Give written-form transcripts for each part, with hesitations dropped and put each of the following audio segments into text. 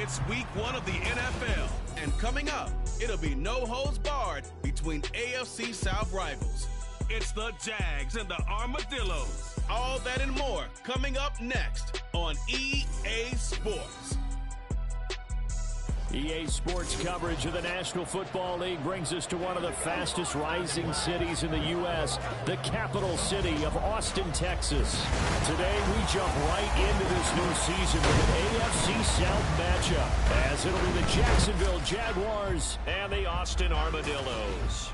It's week 1 of the NFL, and coming up, it'll be no holds barred between AFC South rivals. It's the Jags and the Armadillos. All that and more coming up next on EA Sports. EA Sports coverage of the National Football League brings us to one of the fastest rising cities in the U.S., the capital city of Austin, Texas. Today, we jump right into this new season with an AFC South matchup, as it'll be the Jacksonville Jaguars and the Austin Armadillos.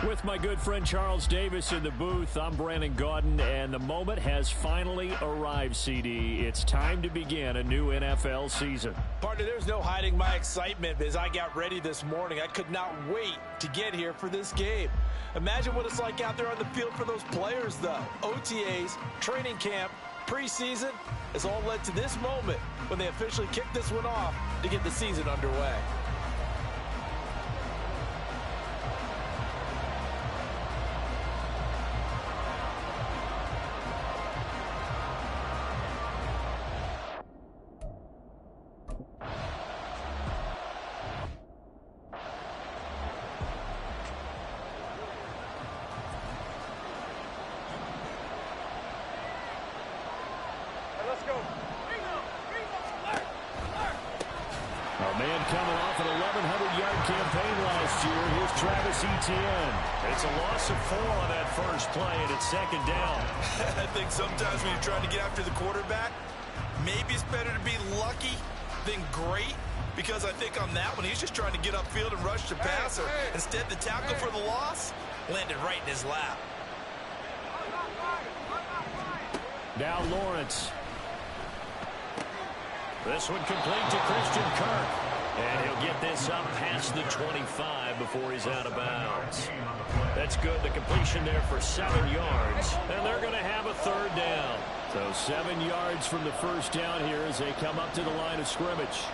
With my good friend Charles Davis in the booth, I'm Brandon Gaudin, and the moment has finally arrived, CD. It's time to begin a new NFL season. Partner, there's no hiding my excitement as I got ready this morning. I could not wait to get here for this game. Imagine what it's like out there on the field for those players, though. OTAs, training camp, preseason has all led to this moment when they officially kick this one off to get the season underway. It's a loss of 4 on that first play, and it's second down. I think sometimes when you're trying to get after the quarterback, maybe it's better to be lucky than great, because I think on that one, he's just trying to get upfield and rush the passer. Instead, the tackle for the loss landed right in his lap. Now Lawrence. This one complete to Christian Kirk. And he'll get this up past the 25 before he's out of bounds. That's good. The completion there for 7 yards. And they're going to have a third down. So 7 yards from the first down here as they come up to the line of scrimmage.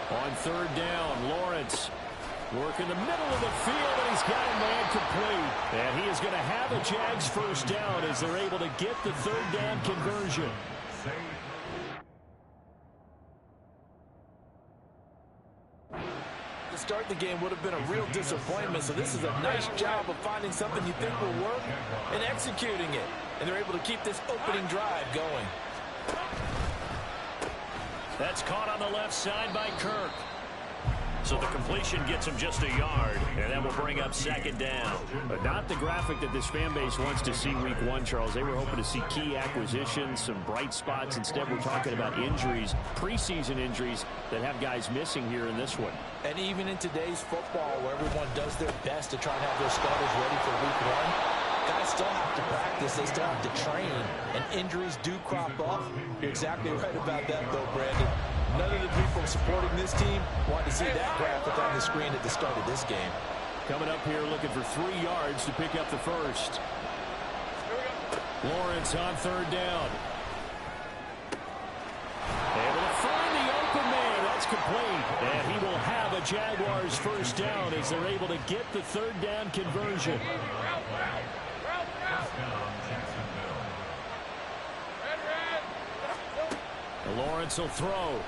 On third down, Lawrence working the middle of the field, and he's got a man complete. And he is going to have a Jags first down as they're able to get the third down conversion. Start the game would have been a real disappointment, so this is a nice job of finding something you think will work and executing it, and they're able to keep this opening drive going. That's caught on the left side by Kirk. So the completion gets him just a yard, and that will bring up second down. But not the graphic that this fan base wants to see week 1, Charles. They were hoping to see key acquisitions, some bright spots. Instead, we're talking about injuries, preseason injuries that have guys missing here in this one. And even in today's football, where everyone does their best to try and have their starters ready for week 1, guys still have to practice. They still have to train, and injuries do crop up. You're exactly right about that, though, Brandon. None of the people supporting this team want to see that graphic on the screen at the start of this game. Coming up here looking for 3 yards to pick up the first. Lawrence on third down. Able to find the open man. That's complete. And he will have a Jaguars first down as they're able to get the third down conversion. Lawrence will throw.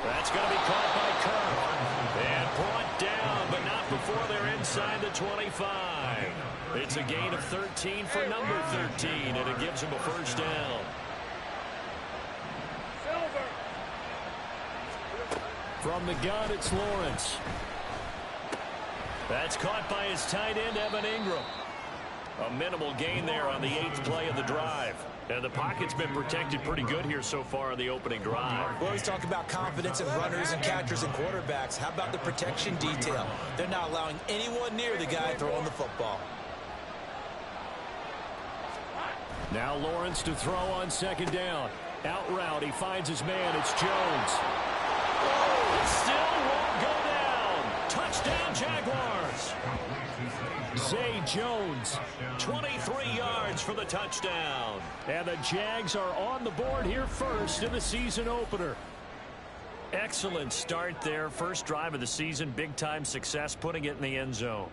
That's going to be caught by Kirk. And brought down, but not before they're inside the 25. It's a gain of 13 for number 13, and it gives him a first down. From the gun, it's Lawrence. That's caught by his tight end, Evan Ingram. A minimal gain there on the 8th play of the drive. And the pocket's been protected pretty good here so far on the opening drive. We always talk about confidence in runners and catchers and quarterbacks. How about the protection detail? They're not allowing anyone near the guy throwing the football. Now Lawrence to throw on second down. Out route, he finds his man. It's Jones. Oh, still won't go down. Touchdown, Jaguars. Zay Jones, 23 yards for the touchdown. And the Jags are on the board here first in the season opener. Excellent start there. First drive of the season, big-time success, putting it in the end zone.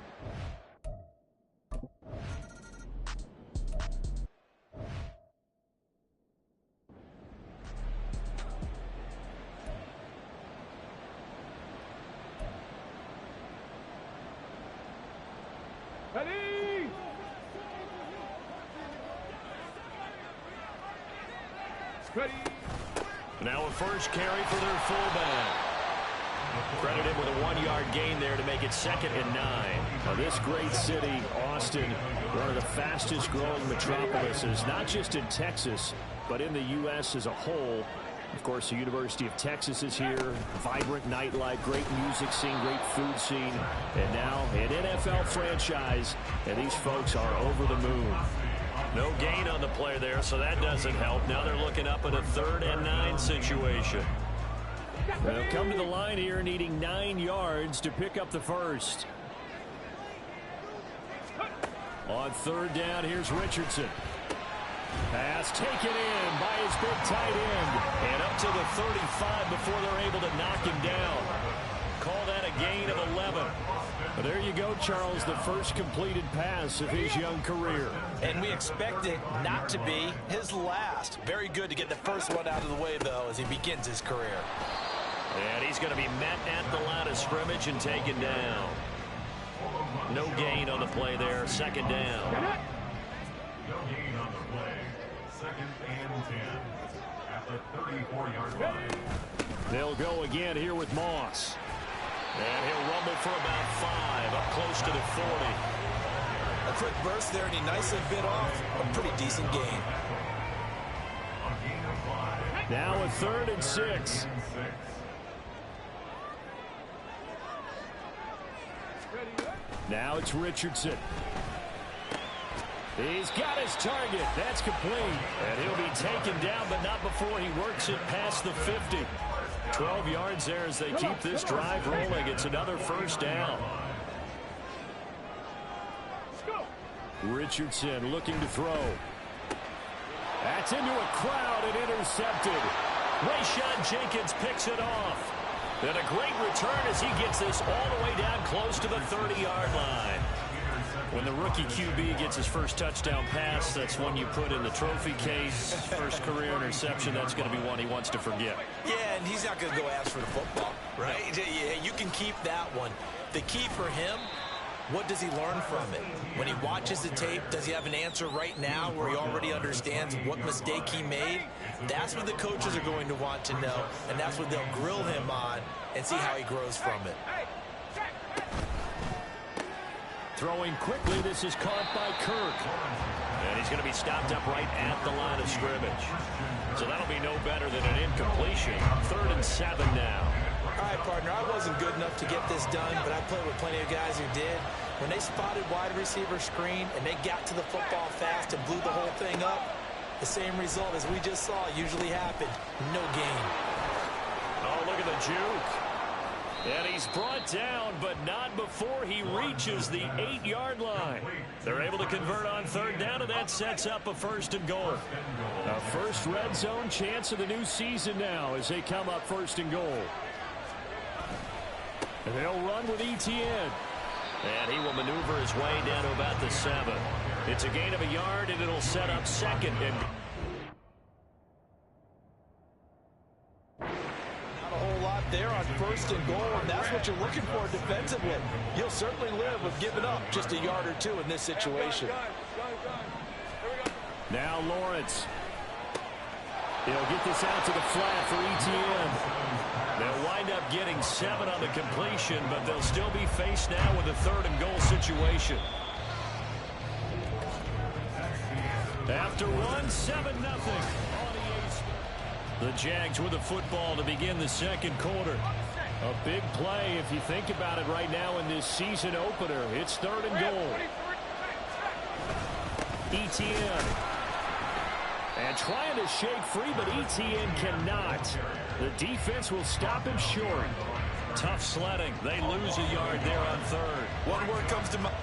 Now a first carry for their fullback. Credited with a 1-yard gain there to make it 2nd and 9. Now this great city, Austin, one of the fastest growing metropolises, not just in Texas, but in the U.S. as a whole. Of course, the University of Texas is here. Vibrant nightlife, great music scene, great food scene. And now an NFL franchise, and these folks are over the moon. No gain on the play there, so that doesn't help. Now they're looking up at a 3rd and 9 situation. They'll come to the line here needing 9 yards to pick up the first. On 3rd down, here's Richardson. Pass taken in by his big tight end. And up to the 35 before they're able to knock him down. Call that a gain of 11. But there you go, Charles, the first completed pass of his young career. And we expect it not to be his last. Very good to get the first one out of the way, though, as he begins his career. And he's going to be met at the line of scrimmage and taken down. No gain on the play there. 2nd down. No gain on the play. 2nd and 10 at the 34-yard line. They'll go again here with Moss. And he'll rumble for about 5, up close to the 40. A quick burst there, and he nicely bit off a pretty decent gain. Now a 3rd and 6. Now it's Richardson. He's got his target. That's complete. And he'll be taken down, but not before he works it past the 50. 12 yards there as they keep this drive rolling. It's another 1st down. Richardson looking to throw. That's into a crowd and intercepted. Rayshon Jenkins picks it off. And a great return as he gets this all the way down close to the 30-yard line. When the rookie QB gets his first touchdown pass, that's one you put in the trophy case. First career interception, that's going to be one he wants to forget. Yeah, and he's not going to go ask for the football, right? Yeah, you can keep that one. The key for him, what does he learn from it? When he watches the tape, does he have an answer right now where he already understands what mistake he made? That's what the coaches are going to want to know, and that's what they'll grill him on and see how he grows from it. Throwing quickly, this is caught by Kirk. And he's going to be stopped up right at the line of scrimmage. So that'll be no better than an incompletion. 3rd and 7 now. All right, partner, I wasn't good enough to get this done, but I played with plenty of guys who did. When they spotted wide receiver screen and they got to the football fast and blew the whole thing up, the same result as we just saw usually happened. No gain. Oh, look at the juke. And he's brought down, but not before he reaches the 8-yard line. They're able to convert on 3rd down, and that sets up a 1st and goal. A first red zone chance of the new season now as they come up 1st and goal. And they'll run with Etienne. And he will maneuver his way down to about the 7. It's a gain of a yard, and it'll set up 2nd and goal. There on 1st and goal, and that's what you're looking for defensively. You'll certainly live with giving up just a yard or 2 in this situation. Now Lawrence. He'll get this out to the flat for Etienne. They'll wind up getting 7 on the completion, but they'll still be faced now with a 3rd and goal situation. After 7-0. The Jags with the football to begin the 2nd quarter. A big play if you think about it right now in this season opener. It's 3rd and goal. Etienne. And trying to shake free, but Etienne cannot. The defense will stop him short. Tough sledding. They lose a yard there on 3rd. One word comes to mind.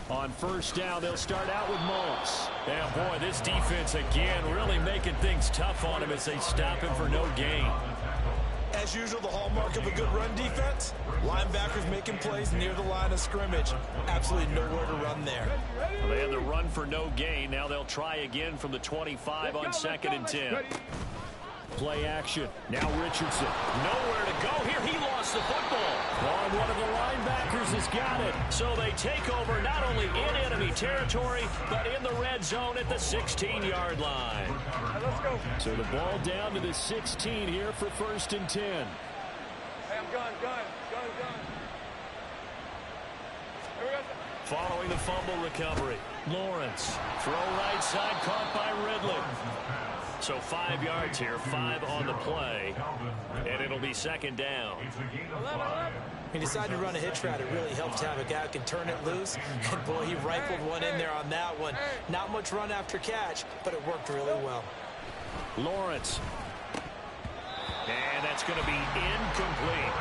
On 1st down, they'll start out with Moss. And boy, this defense again really making things tough on him as they stop him for no gain. As As usual, the hallmark of a good run defense, linebackers making plays near the line of scrimmage. Absolutely nowhere to run there. Well, they had the run for no gain. Now they'll try again from the 25 on 2nd and 10. Play action. Now Richardson. Nowhere to go here. He lost the football. Oh, one of the linebackers has got it. So they take over not only in enemy territory, but in the red zone at the 16-yard line. Let's go. So the ball down to the 16 here for 1st and 10. Hey, I'm gun. Following the fumble recovery, Lawrence. Throw right side, caught by Ridley. So 5 yards here, 5 on the play, and it'll be 2nd down. He decided to run a hitch route. It really helps to have a guy who can turn it loose. And, boy, he rifled one in there on that one. Not much run after catch, but it worked really well. Lawrence. And that's going to be incomplete.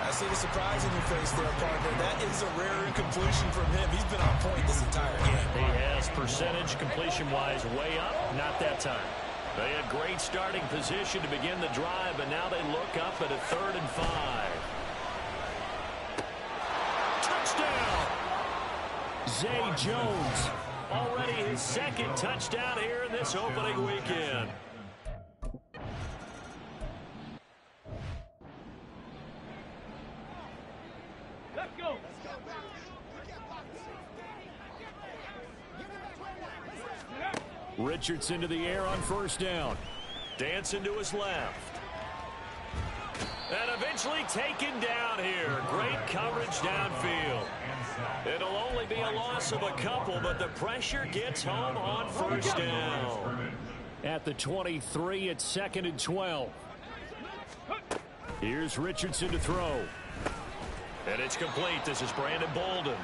I see the surprise in your face there, partner. That is a rare incompletion from him. He's been on point this entire game. He has percentage completion-wise way up. Not that time. They had great starting position to begin the drive, but now they look up at a 3rd and 5. Touchdown! Zay Jones. Already his 2nd touchdown here in this opening weekend. Let's go. Richardson to the air on 1st down. Dancing to his left. And eventually taken down here. Great coverage downfield. It'll only be a loss of a couple, but the pressure gets home on 1st down. At the 23, it's 2nd and 12. Here's Richardson to throw. And it's complete. This is Brandon Bolden.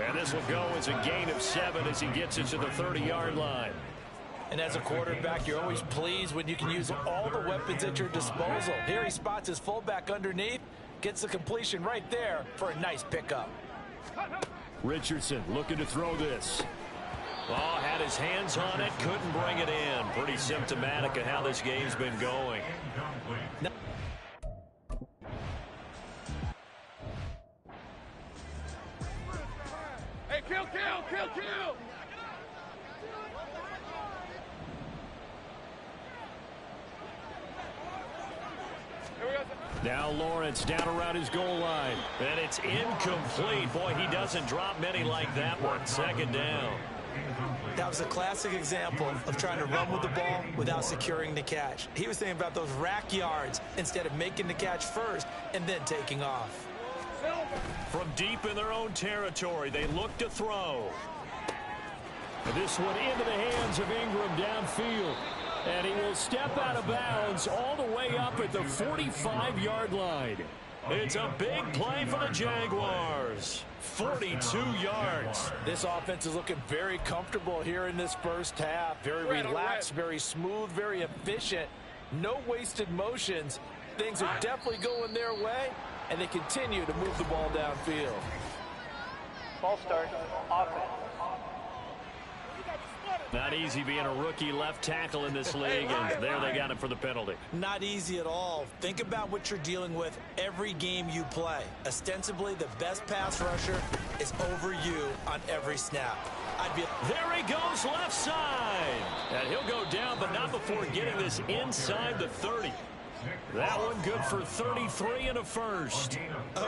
And this will go as a gain of 7 as he gets it to the 30-yard line. And as a quarterback, you're always pleased when you can use all the weapons at your disposal. Here he spots his fullback underneath, gets the completion right there for a nice pickup. Richardson looking to throw this. Oh, had his hands on it, couldn't bring it in. Pretty symptomatic of how this game's been going. Hey, kill. Now Lawrence down around his goal line. And it's incomplete. Boy, he doesn't drop many like that one. 2nd down. That was a classic example of trying to run with the ball without securing the catch. He was thinking about those rack yards instead of making the catch first and then taking off. From deep in their own territory, they look to throw. And this one into the hands of Ingram downfield. And he will step out of bounds all the way up at the 45-yard line. It's a big play for the Jaguars. 42 yards. This offense is looking very comfortable here in this first half. Very relaxed, very smooth, very efficient. No wasted motions. Things are definitely going their way, and they continue to move the ball downfield. Ball start. Offense. Not easy being a rookie left tackle in this league, and there they got it for the penalty. Not easy at all. Think about what you're dealing with every game you play. Ostensibly, the best pass rusher is over you on every snap. There he goes left side. And he'll go down, but not before getting this inside the 30. That one good for 33 and a first.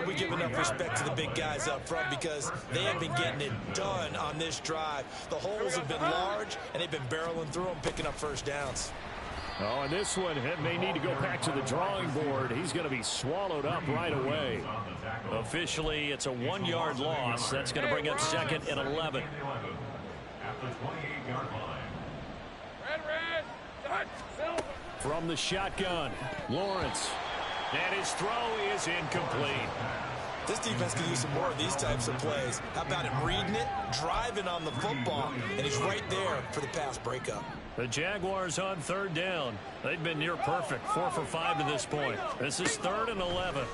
We give enough respect to the big guys up front because they have been getting it done on this drive. The holes have been large, and they've been barreling through them, picking up first downs. Oh, and this one may need to go back to the drawing board. He's going to be swallowed up right away. Officially, it's a 1-yard loss. That's going to bring up 2nd and 11. At the 28-yard line. Red. From the shotgun, Lawrence. And his throw is incomplete. This defense can use some more of these types of plays. How about him reading it, driving on the football, and he's right there for the pass breakup. The Jaguars on 3rd down. They've been near perfect, 4 for 5 to this point. This is 3rd and 11.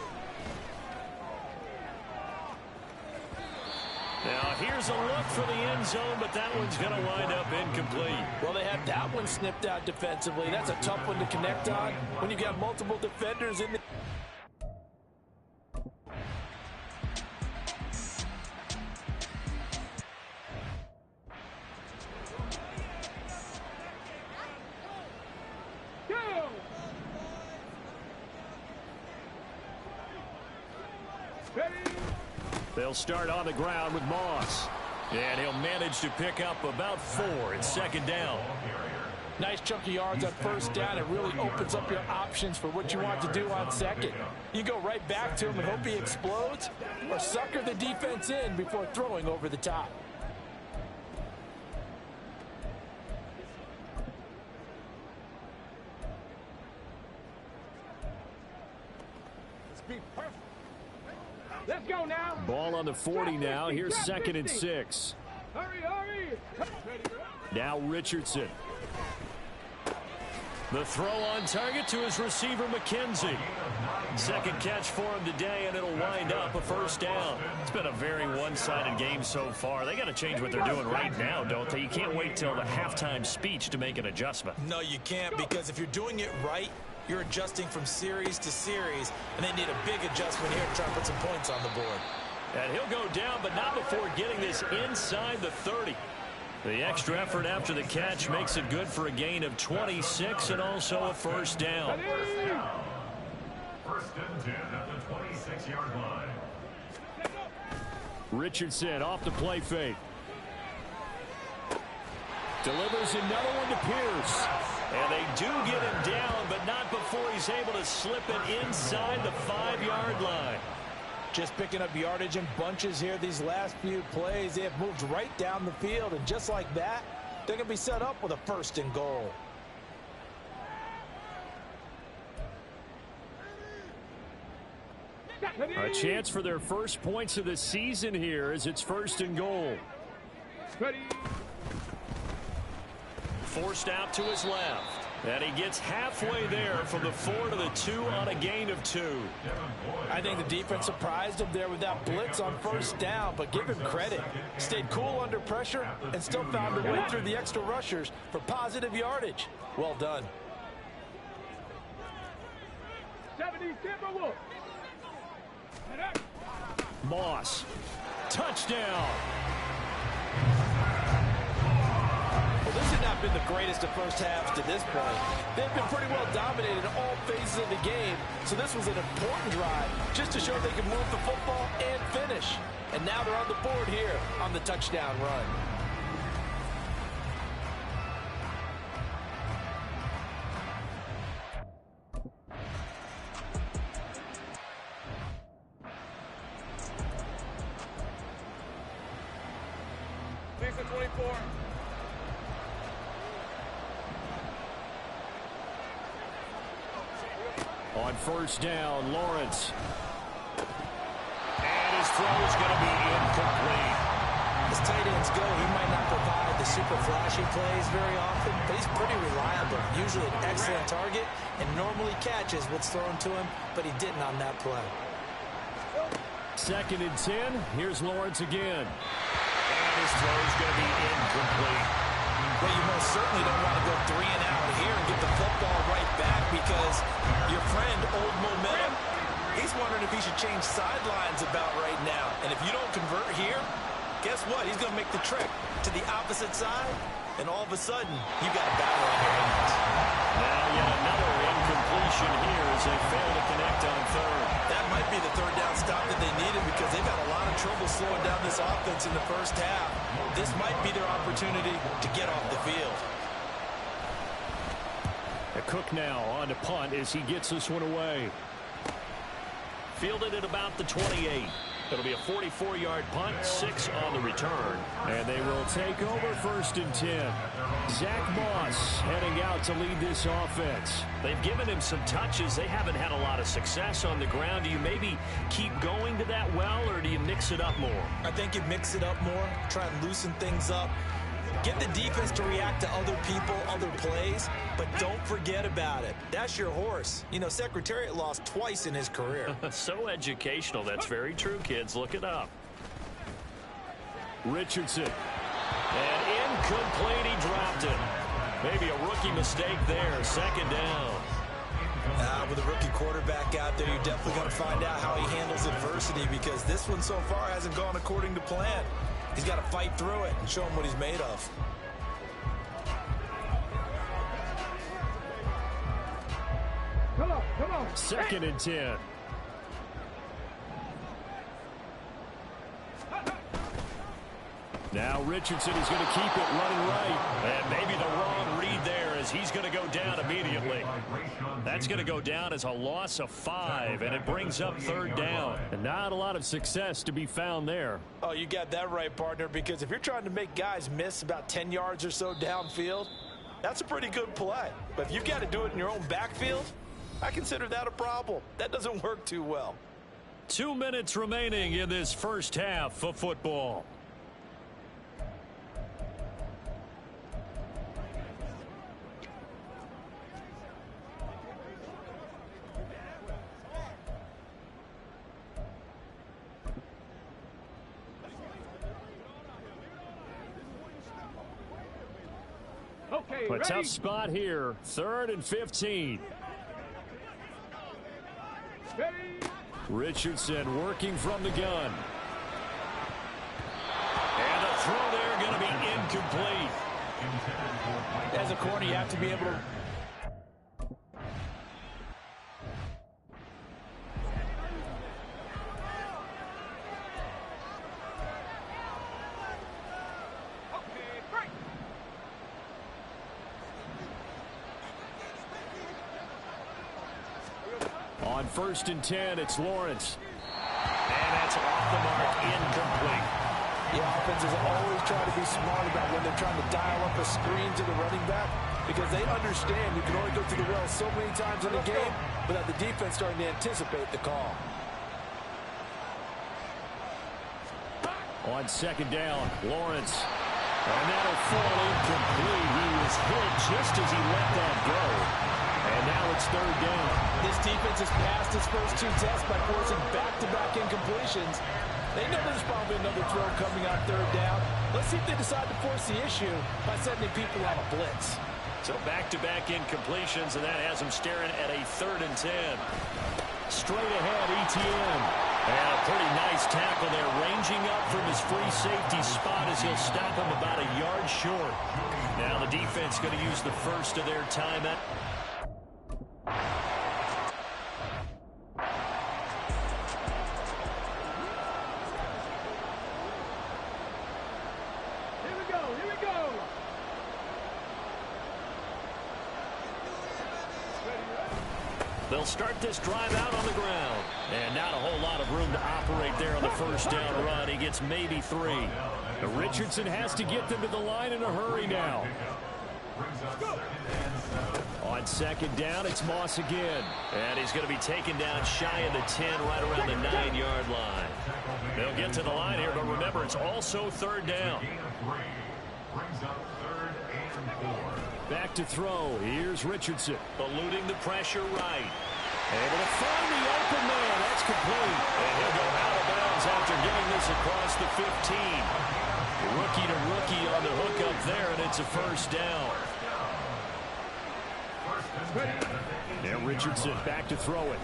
Now, here's a look for the end zone, but that one's going to wind up incomplete. Well, they had that one snipped out defensively. That's a tough one to connect on when you've got multiple defenders in the... They'll start on the ground with Moss. And he'll manage to pick up about 4 in second down. Nice chunk of yards on first down. It really opens up your options for what you want to do on second. You go right back to him and hope he explodes, or sucker the defense in before throwing over the top. Let's go now. Ball on the 40 now. Here's second and 6. Hurry, hurry. Now Richardson. The throw on target to his receiver, McKenzie. Second catch for him today, and it'll wind up a first down. It's been a very one-sided game so far. They got to change what they're doing right now, don't they? You can't wait till the halftime speech to make an adjustment. No, you can't, because if you're doing it right, you're adjusting from series to series, and they need a big adjustment here to try to put some points on the board. And he'll go down, but not before getting this inside the 30. The extra effort after the catch makes it good for a gain of 26 and also a first down. First and 10 at the 26-yard line. Richardson off the play fake. Delivers another one to Pierce. And they do get him down, but not before he's able to slip it inside the 5-yard line. Just picking up yardage in bunches here these last few plays. They have moved right down the field, and just like that, they're going to be set up with a first and goal. A chance for their first points of the season here as it's first and goal. Ready. Forced out to his left. And he gets halfway there from the 4 to the 2 on a gain of 2. I think the defense surprised him there with that blitz on first down, but give him credit. Stayed cool under pressure and still found a way through the extra rushers for positive yardage. Well done. 70 Timberwolves. Moss. Touchdown. Well, this has not been the greatest of first halves to this point. They've been pretty well dominated in all phases of the game, so this was an important drive just to show they can move the football and finish. And now they're on the board here on the touchdown run. Mason 24. On first down, Lawrence. And his throw is going to be incomplete. As tight ends go, he might not provide the super flashy plays very often, but he's pretty reliable. Usually an excellent target and normally catches what's thrown to him, but he didn't on that play. Second and 10. Here's Lawrence again. And his throw is going to be incomplete. Well, you most certainly don't want to go 3 and out here and get the football right back, because your friend, Old Momentum, he's wondering if he should change sidelines about right now. And if you don't convert here, guess what? He's going to make the trek to the opposite side, and all of a sudden, you got a battle on your hands. Now yet another incompletion here as they fail to connect on third. That might be the third down stop that they needed, because they've had a lot of trouble slowing down this offense in the first half. This might be their opportunity to get off the field. Cook now on to punt as he gets this one away. Fielded at about the 28. It'll be a 44-yard punt, 6 on the return. And they will take over first and 10. Zach Moss heading out to lead this offense. They've given him some touches. They haven't had a lot of success on the ground. Do you maybe keep going to that well, or do you mix it up more? I think you mix it up more, try and loosen things up. Get the defense to react to other people, other plays, but don't forget about it. That's your horse. You know, Secretariat lost twice in his career. So educational. That's very true, kids. Look it up. Richardson. And incomplete. He dropped it. Maybe a rookie mistake there. Second down. With a rookie quarterback out there, you're definitely going to find out how he handles adversity, because this one so far hasn't gone according to plan. He's got to fight through it and show him what he's made of. Come on. Second and 10. Now Richardson is going to keep it running right. And maybe the wrong read there as he's going to go down immediately. That's going to go down as a loss of 5, and it brings up 3rd down. And not a lot of success to be found there. Oh, you got that right, partner, because if you're trying to make guys miss about 10 yards or so downfield, that's a pretty good play. But if you got to do it in your own backfield, I consider that a problem. That doesn't work too well. 2 minutes remaining in this first half of football. Okay, A tough ready? spot here. 3rd and 15. Ready? Richardson working from the gun. And the throw there going to be incomplete. As a corner, you have to be able to... On 1st and 10, it's Lawrence. And that's off the mark, incomplete. The offenses always try to be smart about when they're trying to dial up a screen to the running back, because they understand you can only go through the well so many times in the game without the defense starting to anticipate the call. On 2nd down, Lawrence. And that'll fall incomplete. He was hit just as he let that go. And now it's 3rd down. This defense has passed its first 2 tests by forcing back-to-back incompletions. They know there's probably another throw coming on 3rd down. Let's see if they decide to force the issue by sending people on a blitz. So back-to-back incompletions, and that has him staring at a 3rd and 10. Straight ahead, ETN. And a pretty nice tackle there, ranging up from his free safety spot as he'll stop him about a yard short. Now the defense going to use the first of their timeout. They'll start this drive out on the ground. And not a whole lot of room to operate there on the 1st down run. He gets maybe 3. Richardson has to get them to the line in a hurry now. On 2nd down, it's Moss again. And he's going to be taken down shy of the 10, right around the 9-yard line. They'll get to the line here, but remember, it's also 3rd down. Back to throw. Here's Richardson. Eluding the pressure right. Able to find the open man. That's complete. And he'll go out of bounds after getting this across the 15. Rookie to rookie on the hook up there, and it's a 1st down. Now Richardson back to throw it.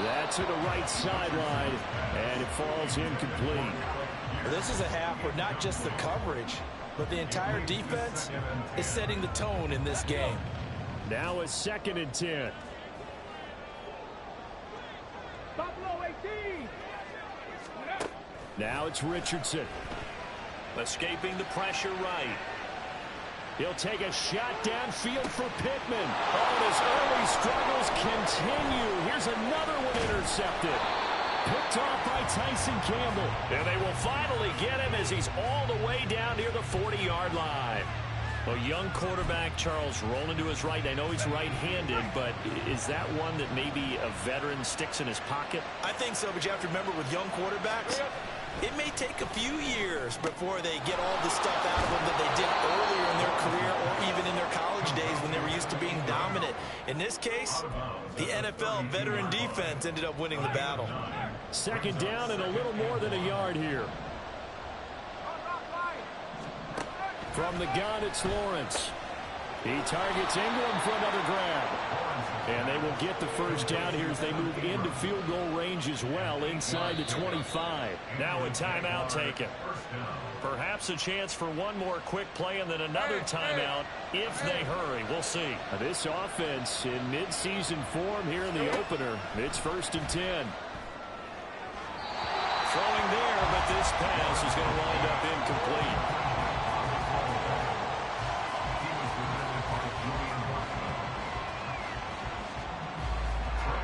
That's to the right sideline, and it falls incomplete. This is a half where not just the coverage, but the entire defense is setting the tone in this game. Now a 2nd and 10. Buffalo 18. Now it's Richardson. Escaping the pressure right. He'll take a shot downfield for Pittman. Oh, his early struggles continue. Here's another one intercepted. Picked off by Tyson Campbell. And they will finally get him as he's all the way down near the 40-yard line. A young quarterback, Charles, rolling to his right. I know he's right-handed, but is that one that maybe a veteran sticks in his pocket? I think so, but you have to remember with young quarterbacks, it may take a few years before they get all the stuff out of them that they did earlier in their career or even in their college days when they were used to being dominant. In this case, the NFL veteran defense ended up winning the battle. 2nd down and a little more than a yard here. From the gun, it's Lawrence. He targets Ingram for another grab. And they will get the 1st down here as they move into field goal range as well, inside the 25. Now a timeout taken. Perhaps a chance for one more quick play and then another timeout if they hurry. We'll see. This offense in midseason form here in the opener. It's 1st and 10. Throwing there, but but this pass is going to wind up incomplete.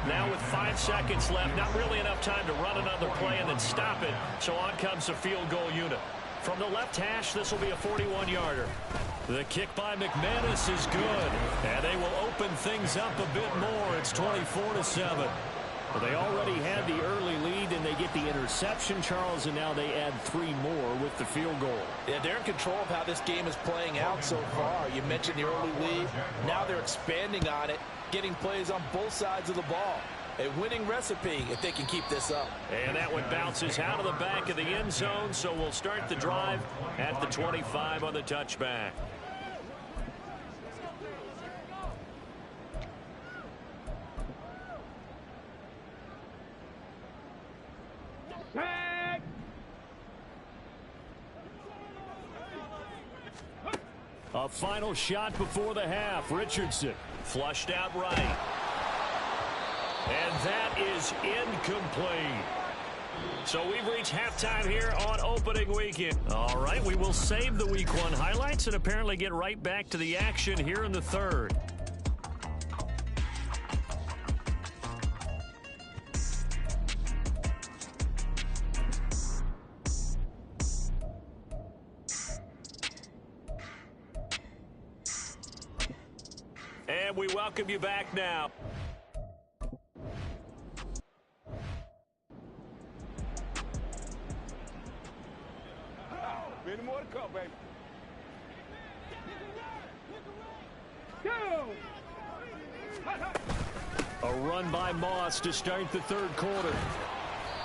Now with 5 seconds left, not really enough time to run another play and then stop it. So on comes the field goal unit. From the left hash, this will be a 41-yarder. The kick by McManus is good, and they will open things up a bit more. It's 24-7. Well, they already had the early lead, and they get the interception, Charles, and now they add 3 more with the field goal. Yeah, they're in control of how this game is playing out so far. You mentioned the early lead. Now they're expanding on it, getting plays on both sides of the ball. A winning recipe if they can keep this up. And that one bounces out of the back of the end zone, so we'll start the drive at the 25 on the touchback. A final shot before the half. Richardson flushed out right. And that is incomplete. So we've reached halftime here on opening weekend. All right, we will save the Week 1 highlights and apparently get right back to the action here in the third. And we welcome you back now. Many more to come, baby. Go! A run by Moss to start the third quarter.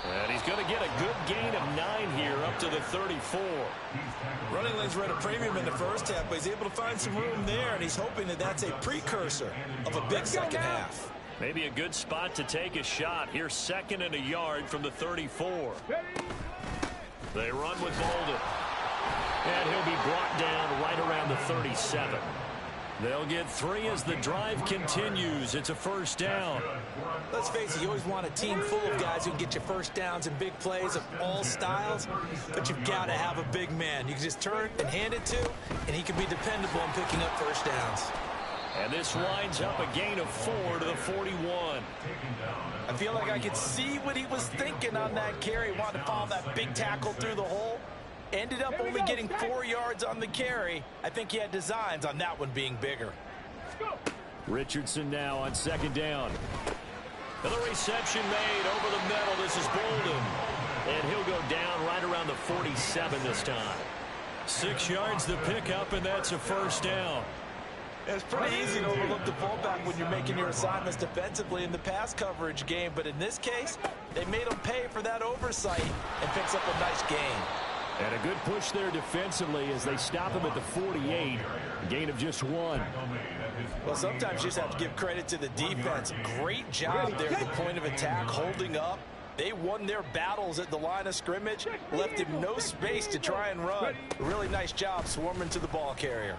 And he's going to get a good gain of 9 here up to the 34. Running lanes were at a premium in the first half, but he's able to find some room there, and he's hoping that that's a precursor of a big second half. Maybe a good spot to take a shot. Here's 2nd and a yard from the 34. They run with Bolden. And he'll be brought down right around the 37. They'll get 3 as the drive continues. It's a first down. Let's face it, you always want a team full of guys who can get you first downs and big plays of all styles, but you've got to have a big man you can just turn and hand it to, and he can be dependable in picking up first downs. And this winds up a gain of 4 to the 41. I feel like I could see what he was thinking on that carry. Wanted to follow that big tackle through the hole. Ended up only getting 4 yards on the carry. I think he had designs on that one being bigger. Richardson now on 2nd down. And the reception made over the middle. This is Bolden. And he'll go down right around the 47 this time. 6 yards the pickup, and that's a first down. It's pretty easy to overlook the fullback when you're making your assignments defensively in the pass coverage game. But in this case, they made him pay for that oversight and picks up a nice gain. And a good push there defensively as they stop him at the 48. A gain of just 1. Well, sometimes you just have to give credit to the defense. Great job there at the point of attack, holding up. They won their battles at the line of scrimmage, left him no space to try and run. A really nice job swarming to the ball carrier.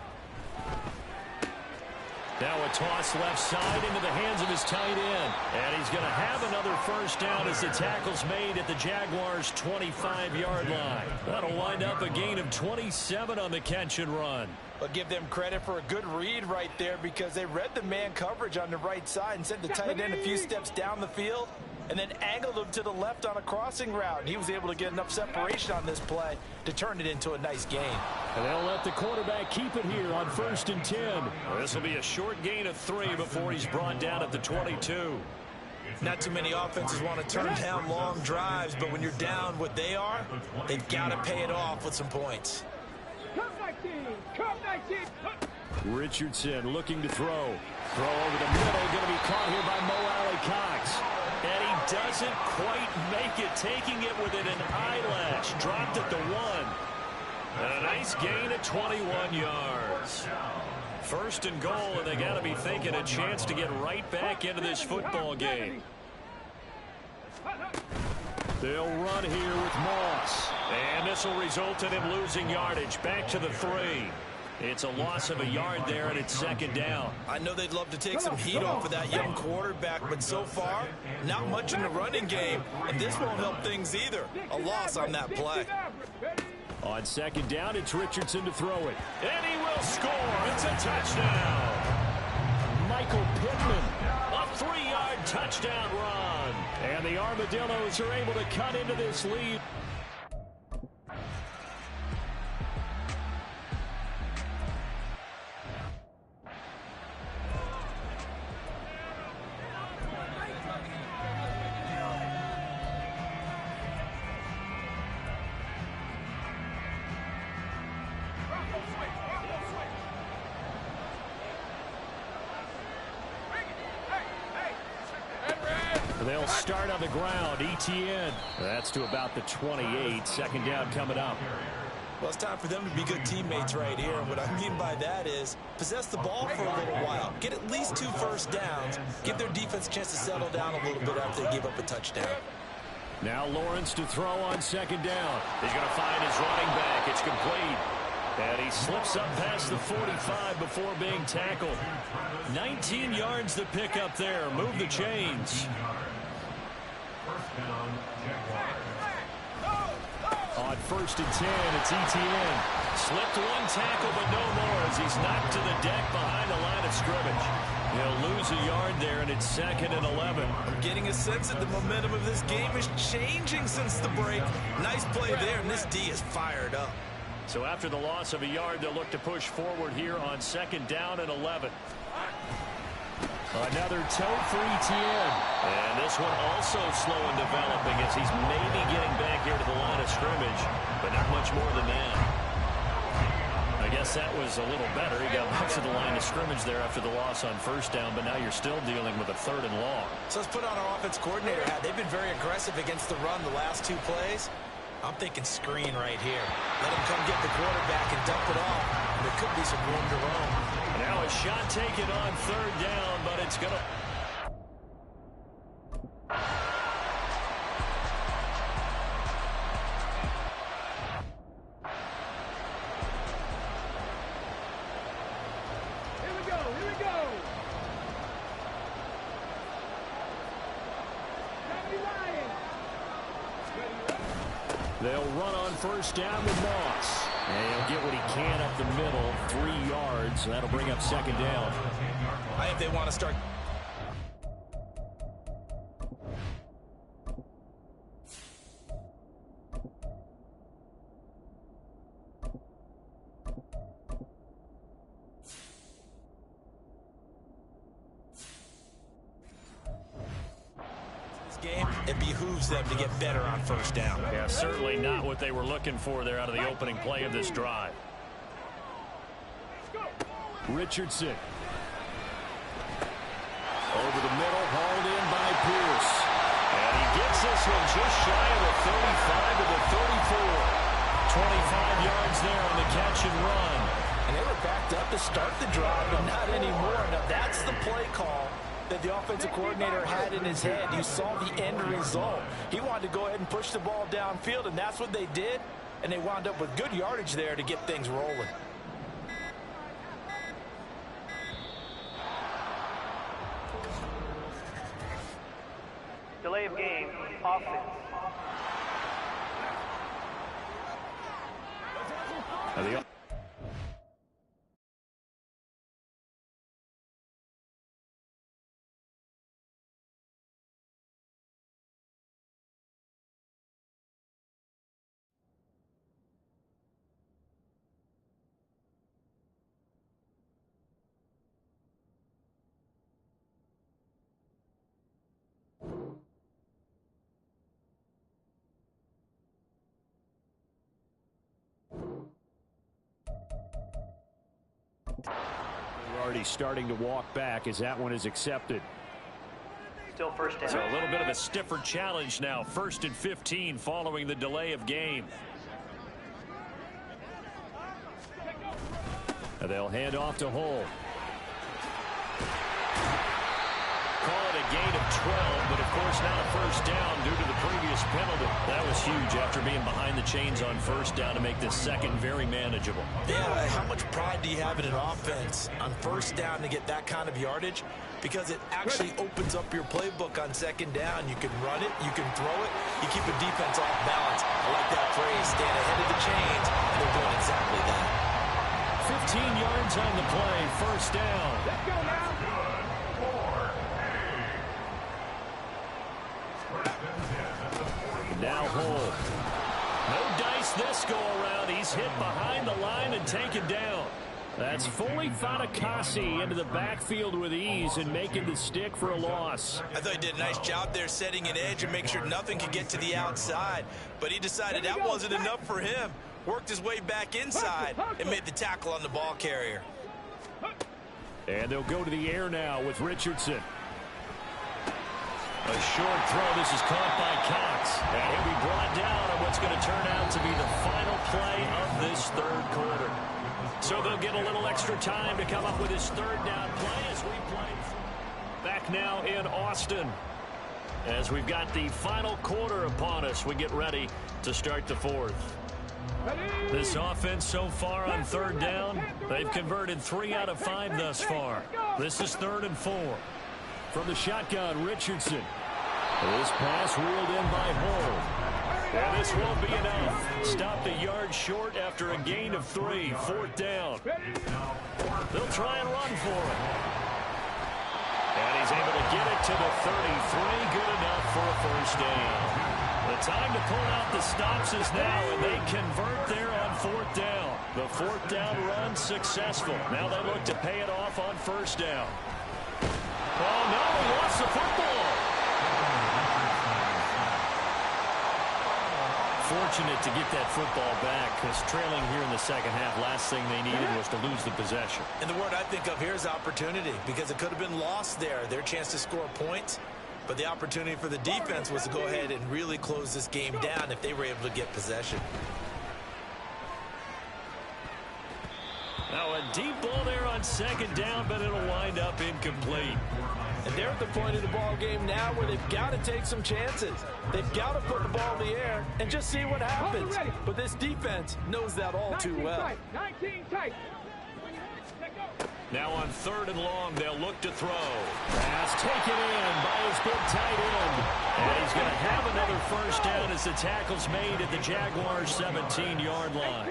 Now a toss left side into the hands of his tight end. And he's going to have another first down as the tackle's made at the Jaguars' 25-yard line. That'll wind up a gain of 27 on the catch and run. But give them credit for a good read right there because they read the man coverage on the right side and sent the tight end a few steps down the field and then angled him to the left on a crossing route. And he was able to get enough separation on this play to turn it into a nice gain. And they'll let the quarterback keep it here on 1st and 10. This will be a short gain of 3 before he's brought down at the 22. Not too many offenses want to turn down long drives, but when you're down what they are, they've got to pay it off with some points. Come 19! Come 19! Richardson looking to throw. Throw over the middle, going to be caught here by Mo Alley-Cox. And he doesn't quite make it, taking it within an eyelash. Dropped at the 1. And a nice gain at 21 yards. 1st and goal, and they got to be thinking a chance to get right back into this football game. They'll run here with Moss. And this will result in him losing yardage. Back to the 3. It's a loss of a yard there, and it's second down. I know they'd love to take some heat off of that young quarterback, but so far, not much in the running game, and this won't help things either. A loss on that play. On second down, it's Richardson to throw it. And he will score. It's a touchdown. Michael Pittman, a 3-yard touchdown run. And the Armadillos are able to cut into this lead. They'll start on the ground. ETN. That's to about the 28. Second down coming up. Well, it's time for them to be good teammates right here. And what I mean by that is possess the ball for a little while. Get at least 2 first downs. Give their defense a chance to settle down a little bit after they give up a touchdown. Now Lawrence to throw on second down. He's going to find his running back. It's complete. And he slips up past the 45 before being tackled. 19 yards to pick up there. Move the chains. First down, Jaguars. On first and 10, it's ETN. Slipped one tackle, but no more as he's knocked to the deck behind the line of scrimmage. He'll lose a yard there, and it's second and 11. I'm getting a sense that the momentum of this game is changing since the break. Nice play there, and this D is fired up. So after the loss of a yard, they'll look to push forward here on second down and 11. Another toe for ETN. And this one also slow in developing as he's maybe getting back here to the line of scrimmage, but not much more than that. I guess that was a little better. He got back to the line of scrimmage there after the loss on first down, but now you're still dealing with a 3rd and long. So let's put on our offense coordinator hat. They've been very aggressive against the run the last 2 plays. I'm thinking screen right here. Let him come get the quarterback and dump it off. There could be some room to roam. Now a shot taken on 3rd down, but it's going to... They'll run on first down with Moss. And he'll get what he can up the middle, 3 yards. That'll bring up second down. I think they want to start. Game, it behooves them to get better on first down. Yeah, certainly not what they were looking for there out of the opening play of this drive. Richardson. Over the middle, hauled in by Pierce. And he gets this one just shy of the 35 to the 34. 25 yards there on the catch and run. And they were backed up to start the drive, but not anymore. Now that's the play call that the offensive coordinator had in his head. You saw the end result. He wanted to go ahead and push the ball downfield, and that's what they did. And they wound up with good yardage there to get things rolling. Delay of game, offense. They're already starting to walk back as that one is accepted. Still first down. So a little bit of a stiffer challenge now. 1st and 15 following the delay of game. And they'll hand off to Hull. call it a gain of 12, but of course not a first down due to the previous penalty. That was huge after being behind the chains on first down to make this second very manageable. Yeah, how much pride do you have in an offense on first down to get that kind of yardage? Because it actually opens up your playbook on second down. You can run it, you can throw it, you keep a defense off balance. I like that phrase, stand ahead of the chains, and they're doing exactly that. 15 yards on the play, first down. Let's go now. Now Hole. No dice this go around. He's hit behind the line and taken down. That's fully Fatukasi into the backfield with ease and making the stick for a loss. I thought he did a nice job there setting an edge and make sure nothing could get to the outside. But he decided that wasn't enough for him. Worked his way back inside and made the tackle on the ball carrier. And they'll go to the air now with Richardson. A short throw. This is caught by Cox. And he'll be brought down on what's going to turn out to be the final play of this third quarter. So they'll get a little extra time to come up with his third down play as we play. Back now in Austin. As we've got the final quarter upon us, we get ready to start the fourth. This offense so far on third down, they've converted 3 out of 5 thus far. This is 3rd and 4. From the shotgun, Richardson. This pass reeled in by Hole. And this won't be enough. Stopped a yard short after a gain of 3. 4th down. They'll try and run for it. And he's able to get it to the 33. Good enough for a first down. The time to pull out the stops is now, and they convert there on 4th down. The 4th down run successful. Now they look to pay it off on first down. Oh, no, he lost the football. Fortunate to get that football back, because trailing here in the second half, last thing they needed was to lose the possession. And the word I think of here is opportunity, because it could have been lost there. Their chance to score points. But the opportunity for the defense was to go ahead and really close this game down if they were able to get possession. Now a deep ball there on second down, but it'll wind up incomplete. And they're at the point of the ball game now where they've got to take some chances. They've got to put the ball in the air and just see what happens. But this defense knows that all too well. 19 tight. Now on 3rd and long, they'll look to throw. Pass taken in by his big tight end. And he's going to have another first down as the tackle's made at the Jaguars' 17-yard line.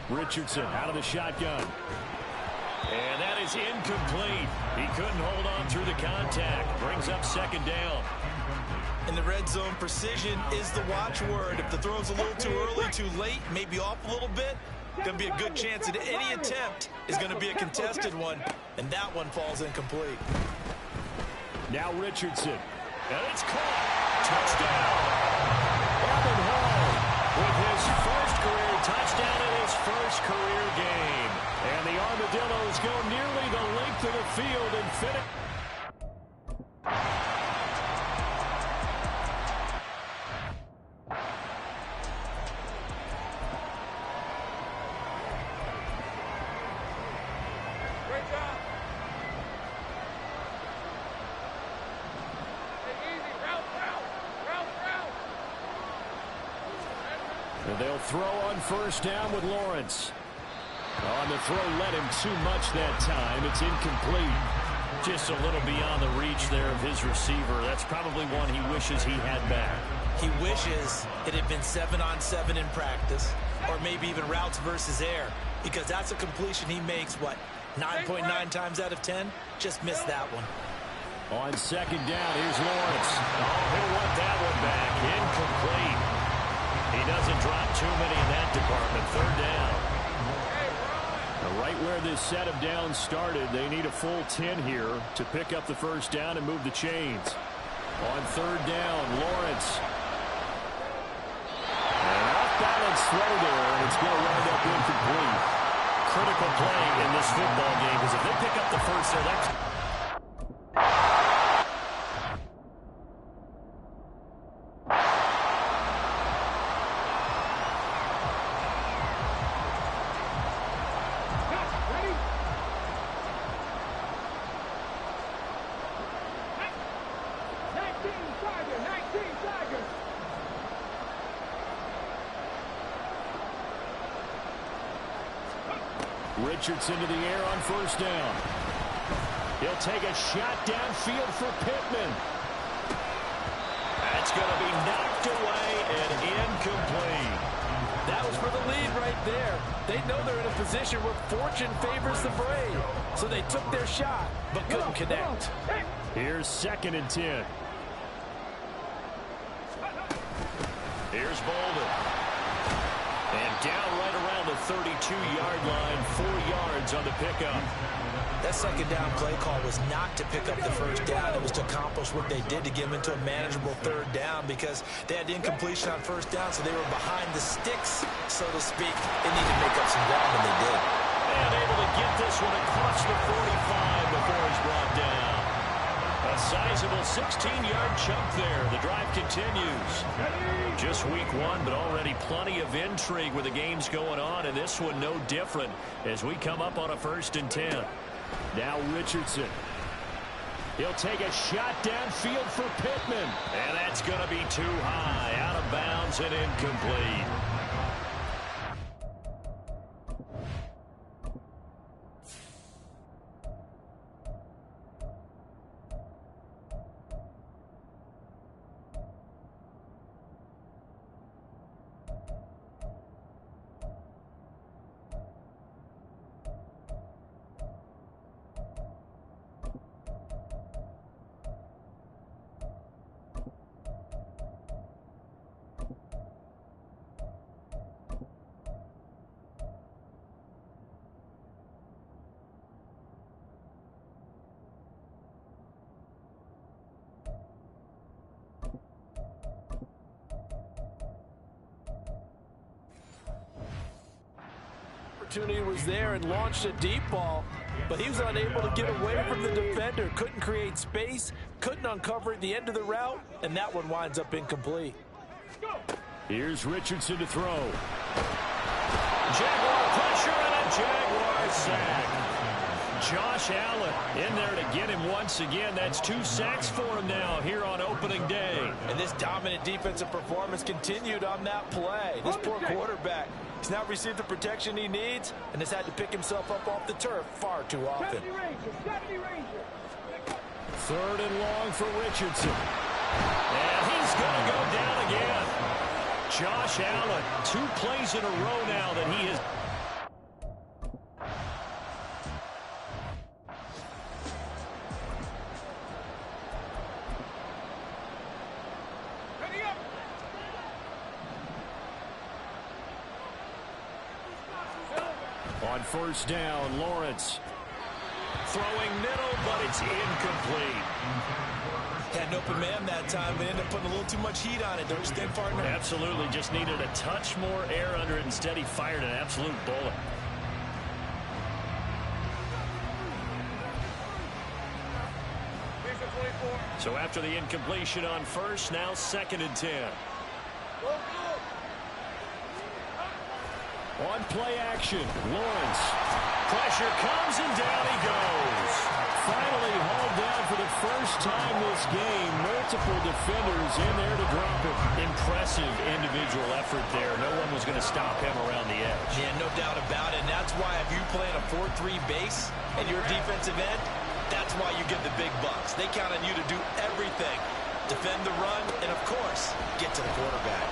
Richardson out of the shotgun. And that is incomplete. He couldn't hold on through the contact. Brings up second down. In the red zone, precision is the watchword. If the throw's a little too early, too late, maybe off a little bit, going to be a good chance that any attempt is going to be a contested one, and that one falls incomplete. Now Richardson. And it's caught. Touchdown. Evan Hall with his first career touchdown in his first career game. And the Armadillos go nearly the length of the field and finish. And they'll throw on first down with Lawrence. On the throw, led him too much that time. It's incomplete. Just a little beyond the reach there of his receiver. That's probably one he wishes he had back. He wishes it had been 7-on-7 in practice, or maybe even routes versus air, because that's a completion he makes, what, 9.9 times out of 10? Just missed that one. On second down, here's Lawrence. Oh, he'll want that one back. Incomplete. He doesn't drop too many in that department. Third down. Right where this set of downs started, they need a full 10 here to pick up the first down and move the chains. On third down, Lawrence. An off-balance throw there, and it's going to wind up incomplete. Critical play in this football game, because if they pick up the first there, that's... Richardson to the air on first down. He'll take a shot downfield for Pittman. That's going to be knocked away and incomplete. That was for the lead right there. They know they're in a position where fortune favors the brave. So they took their shot, but couldn't connect. Here's 2nd and 10. Here's Bolden. And down right around the 32-yard line, 4 yards on the pickup. That 2nd down play call was not to pick up the first down. It was to accomplish what they did to get them into a manageable 3rd down because they had incompletion on first down, so they were behind the sticks, so to speak. They needed to make up some ground, and they did. And able to get this one across the 45 before he's brought down. A sizable 16-yard chunk there. The drive continues. Just week 1, but already plenty of intrigue with the games going on, and this one no different as we come up on a 1st and 10. Now Richardson. He'll take a shot downfield for Pittman. And that's going to be too high. Out of bounds and incomplete. Opportunity was there and launched a deep ball, but he was unable to get away from the defender. Couldn't create space, couldn't uncover at the end of the route, and that one winds up incomplete. Here's Richardson to throw. Jaguar pressure and a Jaguar sack. Josh Allen in there to get him once again. That's 2 sacks for him now here on opening day. And this dominant defensive performance continued on that play. This poor quarterback, he's not received the protection he needs and has had to pick himself up off the turf far too often. 3rd and long for Richardson. And he's going to go down again. Josh Allen, 2 plays in a row now that he has. On first down, Lawrence throwing middle, but it's incomplete. Had an open man that time, but ended up putting a little too much heat on it. Don't you think, partner? Absolutely. Just needed a touch more air under it. Instead, he fired an absolute bullet. So after the incompletion on first, now 2nd and 10. On play action, Lawrence. Pressure comes and down he goes. Finally hauled down for the first time this game. Multiple defenders in there to drop him. Impressive individual effort there. No one was going to stop him around the edge. Yeah, no doubt about it. And that's why if you play in a 4-3 base and you're a defensive end, that's why you get the big bucks. They count on you to do everything. Defend the run and, of course, get to the quarterback.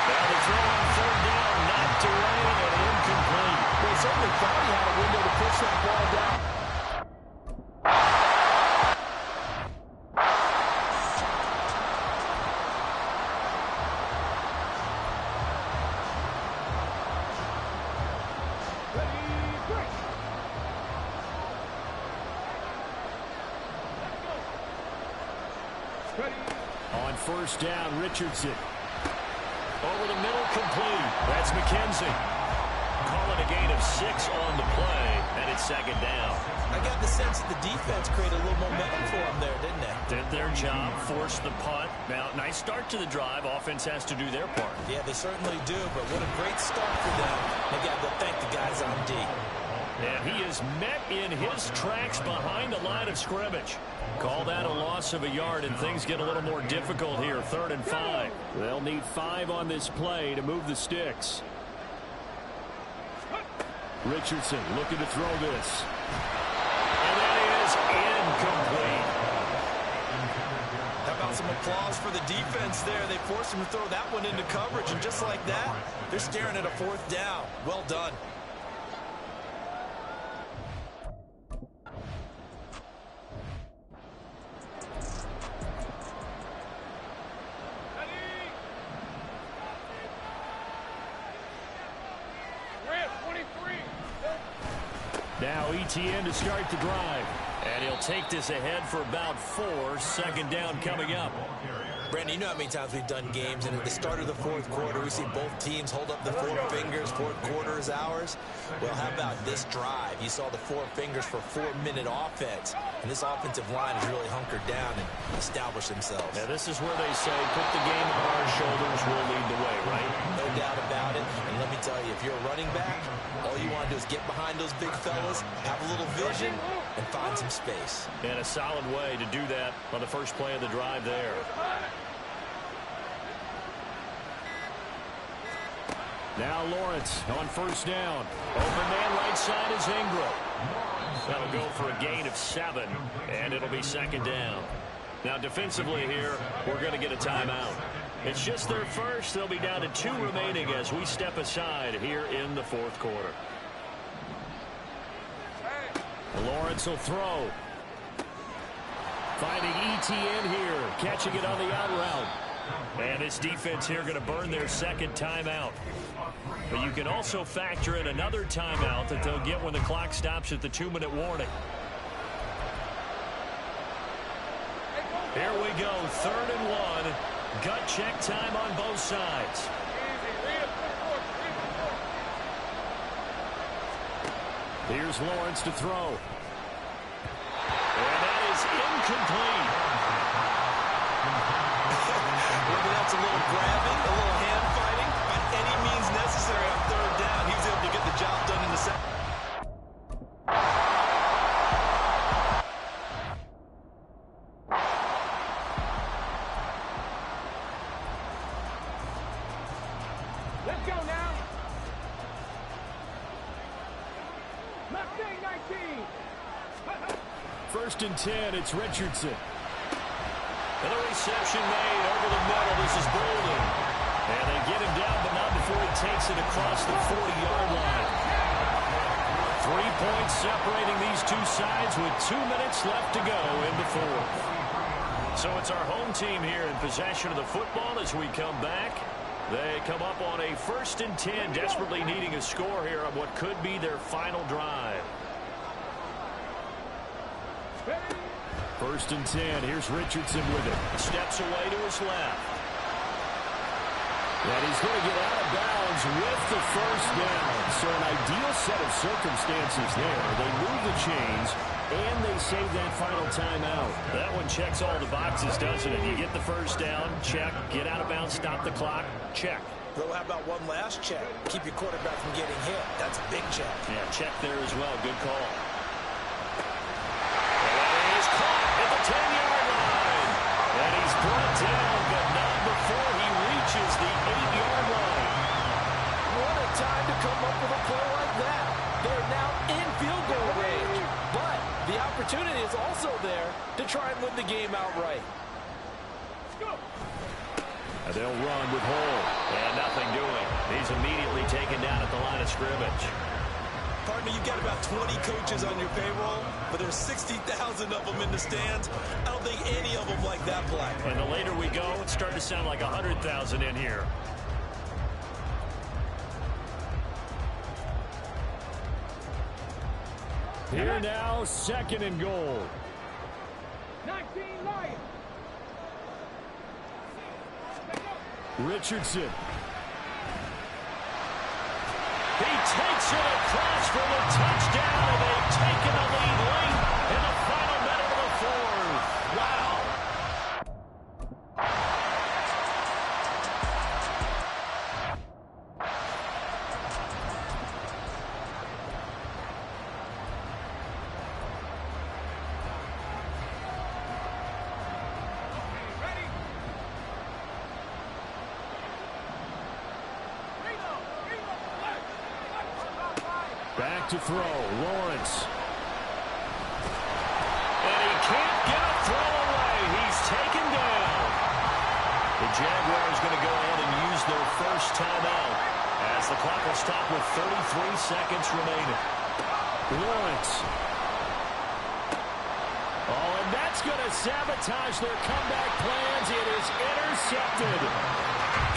Now the throw on 3rd down, knocked away and incomplete. They certainly thought he had a window to push that ball down. On first down, Richardson. Over the middle, complete. That's McKenzie. Call it a gain of 6 on the play, and it's 2nd down. I got the sense that the defense created a little momentum for them there, didn't they? Did their job, forced the punt. Now, nice start to the drive. Offense has to do their part. Yeah, they certainly do, but what a great start for them. They got to thank the guys on D. And he is met in his tracks behind the line of scrimmage. Call that a loss of a yard, and things get a little more difficult here. 3rd and 5. They'll need 5 on this play to move the sticks. Richardson looking to throw this. And that is incomplete. How about some applause for the defense there? They forced him to throw that one into coverage, and just like that, they're staring at a 4th down. Well done. Now ETN to start the drive. And he'll take this ahead for about 4. 2nd down coming up. Brandon, you know how many times we've done games, and at the start of the 4th quarter, we see both teams hold up the 4 fingers, 4th quarter is ours. Well, how about this drive? You saw the 4 fingers for 4-minute offense, and this offensive line has really hunkered down and established themselves. Now, this is where they say, put the game on our shoulders, we'll lead the way, right? No doubt about it, and let me tell you, if you're a running back, all you want to do is get behind those big fellas, have a little vision, and find some space. And a solid way to do that on the first play of the drive there. Now Lawrence on 1st down. Open man right side is Ingram. That'll go for a gain of 7, and it'll be 2nd down. Now defensively here, we're going to get a timeout. It's just their first. They'll be down to 2 remaining as we step aside here in the 4th quarter. Lawrence will throw. Finding ETN here, catching it on the out route. And this defense here going to burn their 2nd timeout. But you can also factor in another timeout that they'll get when the clock stops at the 2-minute warning. Here we go, 3rd and 1. Gut check time on both sides. Here's Lawrence to throw. And that is incomplete. Whether that's a little grabbing, a little hand fighting, by any means necessary on 3rd down, he was able to get the job done in the 2nd. Let's go now. 19. 1st and 10, it's Richardson. And the reception made over the middle. This is Bolden. And they get him down, but not before he takes it across the 40-yard line. 3 points separating these two sides with 2 minutes left to go in the 4th. So it's our home team here in possession of the football as we come back. They come up on a 1st and 10, desperately needing a score here on what could be their final drive. 1st and 10. Here's Richardson with it. Steps away to his left. And he's going to get out of bounds with the 1st down. So an ideal set of circumstances there. They move the chains, and they save that final timeout. That one checks all the boxes, doesn't it? You get the 1st down, check. Get out of bounds, stop the clock, check. Well, how about one last check? Keep your quarterback from getting hit. That's a big check. Yeah, check there as well. Good call. And he's caught at the 10-yard line. And he's brought down, but not before he reaches the 8-yard line. What a time to come up with a play like that. They're now in field goal range. But the opportunity is also there to try and win the game outright. Let's go. And they'll run with Hall. And nothing doing. He's immediately taken down at the line of scrimmage. Partner, you've got about 20 coaches on your payroll, but there's 60,000 of them in the stands. I don't think any of them like that play. And the later we go, it's starting to sound like 100,000 in here. Here now, 2nd and goal. 19 Lions. Richardson. He takes it across for the touchdown, and they've taken the lead late in the final minute of the 4th. Wow. Back to throw, Lawrence. And he can't get a throw away. He's taken down. The Jaguars going to go ahead and use their first timeout as the clock will stop with 33 seconds remaining. Lawrence. Oh, and that's going to sabotage their comeback plans. It is intercepted.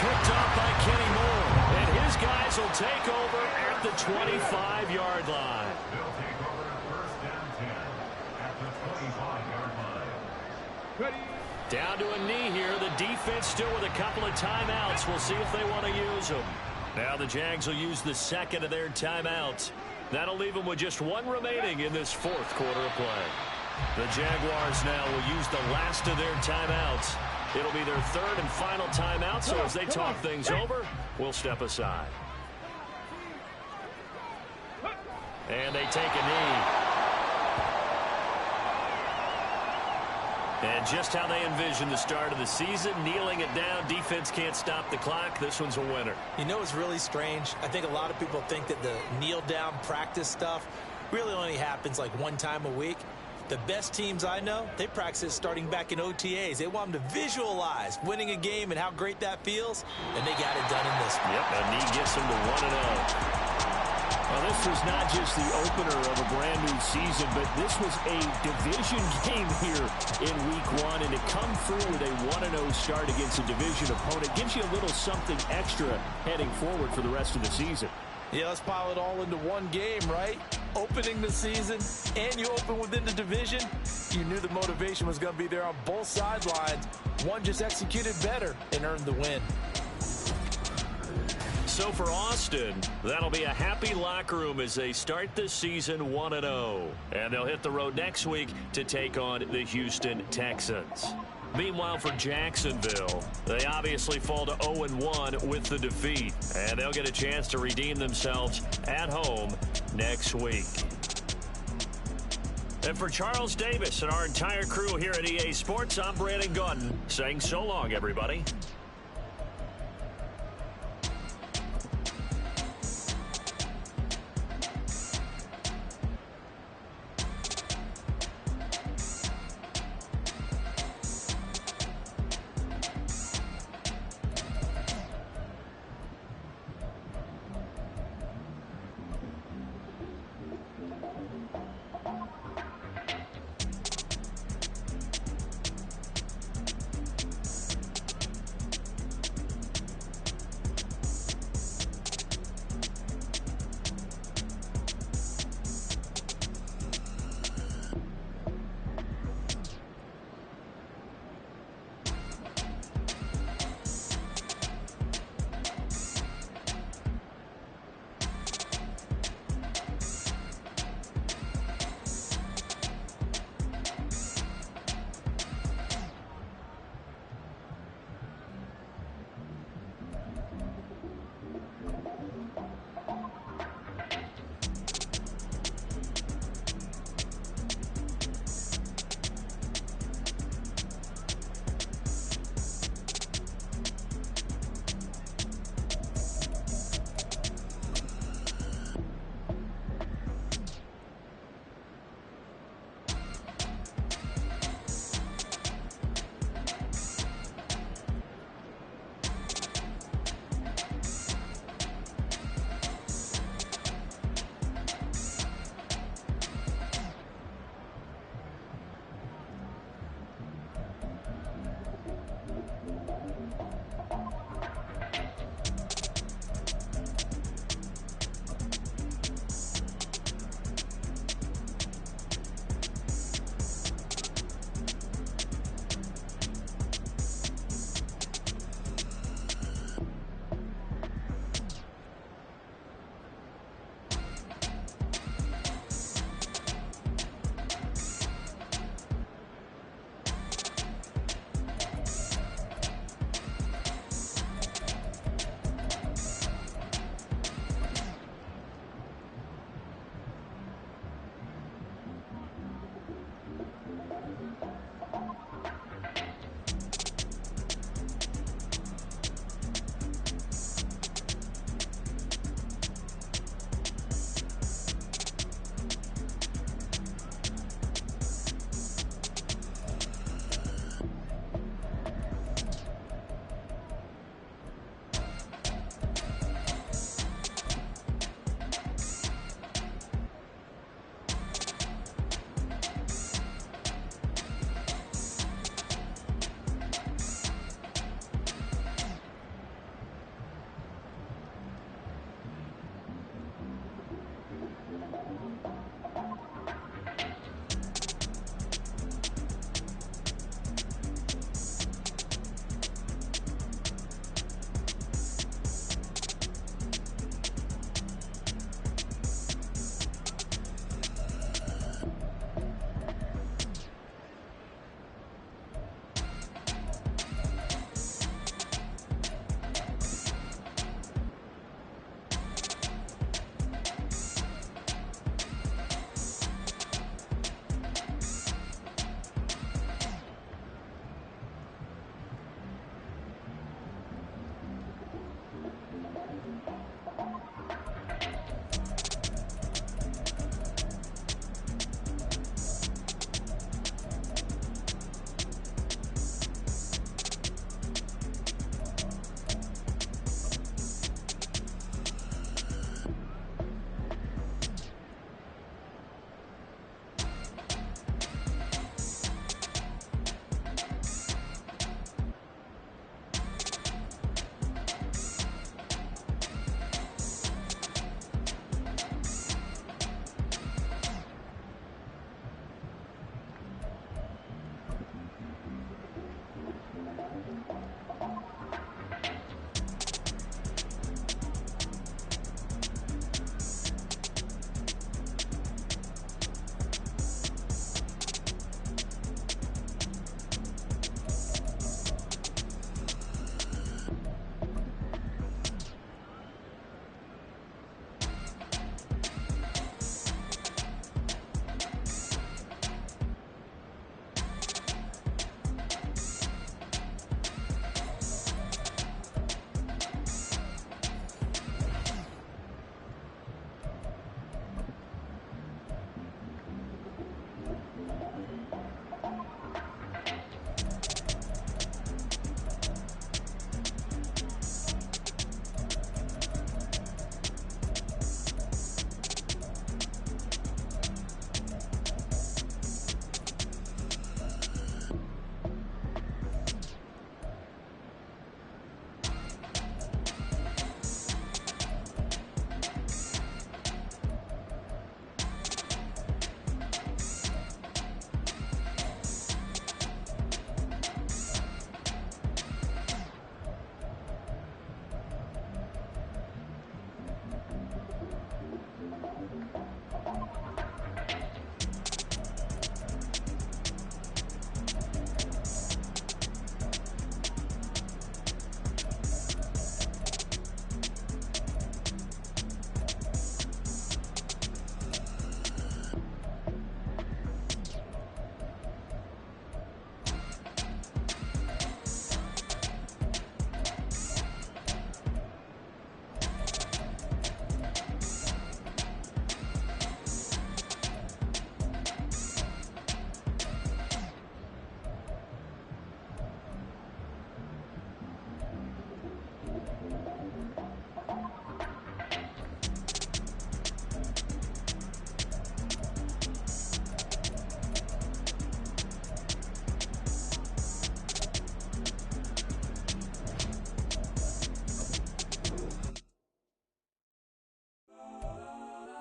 Picked off by Kenny Moore. And his guys will take over at the 25-yard line. They'll take over at first and 10 at the 25-yard line. Ready. Down to a knee here. The defense still with a couple of timeouts. We'll see if they want to use them. Now the Jags will use the second of their timeouts. That'll leave them with just one remaining in this fourth quarter of play. The Jaguars now will use the last of their timeouts. It'll be their third and final timeout, so as they talk things over, we'll step aside. And they take a knee. And just how they envision the start of the season, kneeling it down, defense can't stop the clock. This one's a winner. You know, it's really strange. I think a lot of people think that the kneel-down practice stuff really only happens like one time a week. The best teams I know, they practice it starting back in OTAs. They want them to visualize winning a game and how great that feels, and they got it done in this one. Yep, a knee gets them to 1-0. Well, this was not just the opener of a brand new season, but this was a division game here in week one, and to come through with a 1-0 start against a division opponent gives you a little something extra heading forward for the rest of the season. Yeah, let's pile it all into one game, right? Opening the season, and you open within the division. You knew the motivation was going to be there on both sidelines. One just executed better and earned the win. So for Austin, that'll be a happy locker room as they start this season 1-0. And they'll hit the road next week to take on the Houston Texans. Meanwhile, for Jacksonville, they obviously fall to 0-1 with the defeat. And they'll get a chance to redeem themselves at home next week. And for Charles Davis and our entire crew here at EA Sports, I'm Brandon Gaudin saying so long, everybody.